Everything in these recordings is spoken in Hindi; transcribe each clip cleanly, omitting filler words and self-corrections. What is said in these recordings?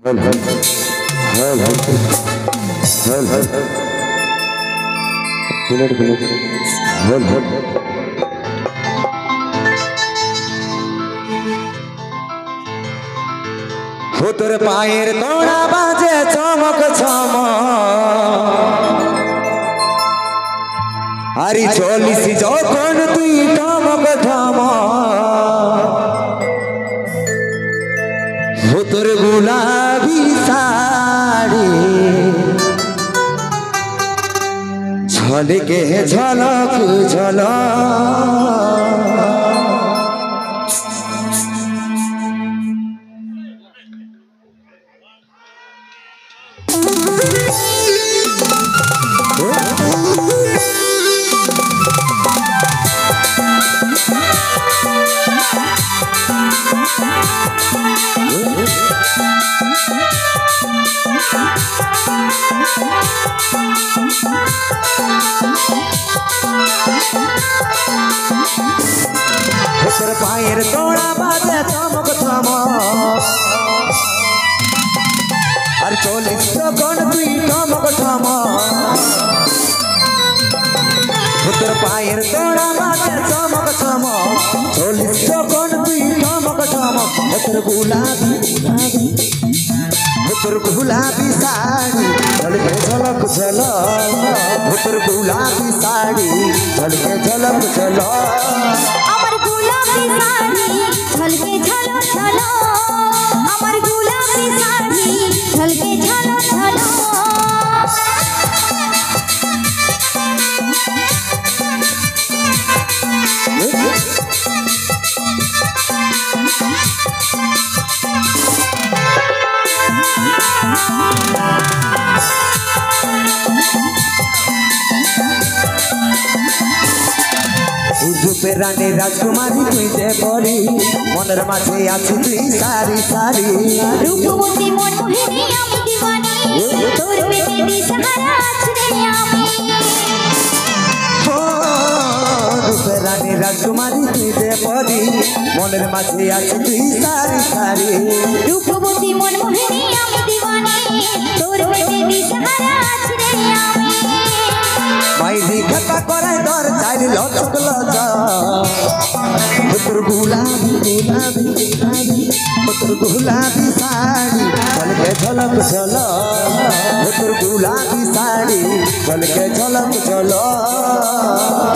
हो तोर पायर तोड़ा बाजे चमक चमक आरी चलिस যখন তুই টমক ঠমক हो तोर गुलाबी साड़ी झलके झलक झलक तोर पायर तोड़ा बाजे चमक चमक और चलिस যখন তুই টমক ঠমক तोर पायर तोड़ा बाजे चमक चमक चलिस যখন তুই টমক ঠমক तोर गुलाबी साड़ी झलके झलक झलक तोर गुलाबी साड़ी झलके झलक झलक আমার গোলাপি শাড়ি ঝলকে ঝলক ঝলক আমার গোলাপি শাড়ি ঝলকে ঝলক ঝলক रूपे रानी राजकुमारी तुई जे परी मनर माझे आछि तुई सारी सारी रूपवती मन मोहिनी আমি দিवानी তোর পেটে দিশাহারা আছি রে আমি रूपे रानी राजकुमारी तुई जे परी मनर माझे आछि तुई सारी सारी रूपवती मन मोहिनी আমি দিवानी তোর পেটে দিশাহারা আছি রে আমি माइरी खता करे दर चाइल लचक लचा तोर गुलाबी साड़ी झलके झलक झलक तोर गुलाबी साड़ी झलके झलक झलक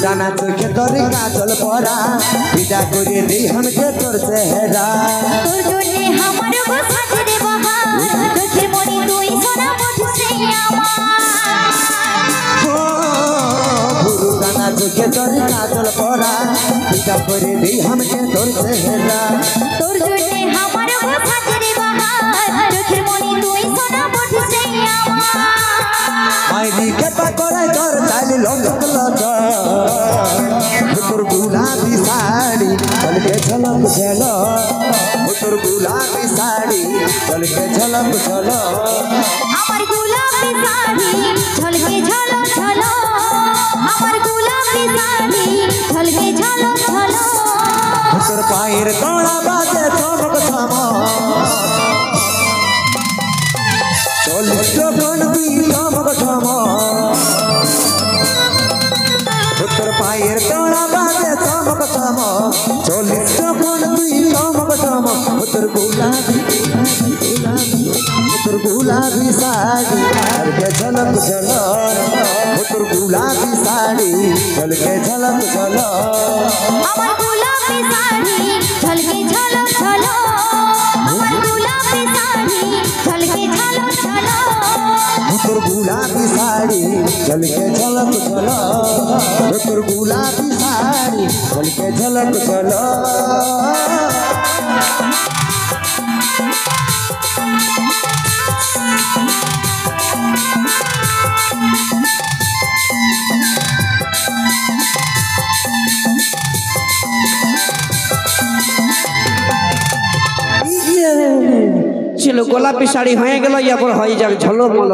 गाना चोखे तोरे काजल परा विदा करे दे हमके तोर चेहरा তোর জন্য আমার বসাজ রে বাহার চোখের মনি তুই সোনা বুঝছে আমার गुरु गाना चोखे तोरे काजल परा विदा करे दे हमके तोर चेहरा তোর জন্য আমার বসাজ রে বাহার চোখের মনি তুই সোনা বুঝছে আমার माइरी केपा करे तोर चाइल लचक लचा तोर गुलाबी साड़ी झलके झलक झलक तोर गुलाबी साड़ी झलके झलक झलक আমার গোলাপি শাড়ি ঝলকে ঝলক ঝলক আমার গোলাপি শাড়ি ঝলকে ঝলক ঝলক तोर पायर तोड़ा बाजे चमक चमक चलिस যখন তুই টমক ঠমক तोर पायर तोड़ा बाजे चमक चमक चलिस যখন তুই টমক ঠমক तोर गुलाबी साड़ी झलके झलक झलक तोर गुलाबी साड़ी झलके झलक झलक আমার গোলাপি শাড়ি ঝলকে ঝলক ঝলক আমার গোলাপি শাড়ি ঝলকে ঝলক ঝলক तोर गुलाबी साड़ी झलके झलक झलक तोर गुलाबी साड़ी झलके झलक झलक ছিল গোলাপি শাড়ি হয়ে গেল এরপর হয়ে যাবে ঝলমল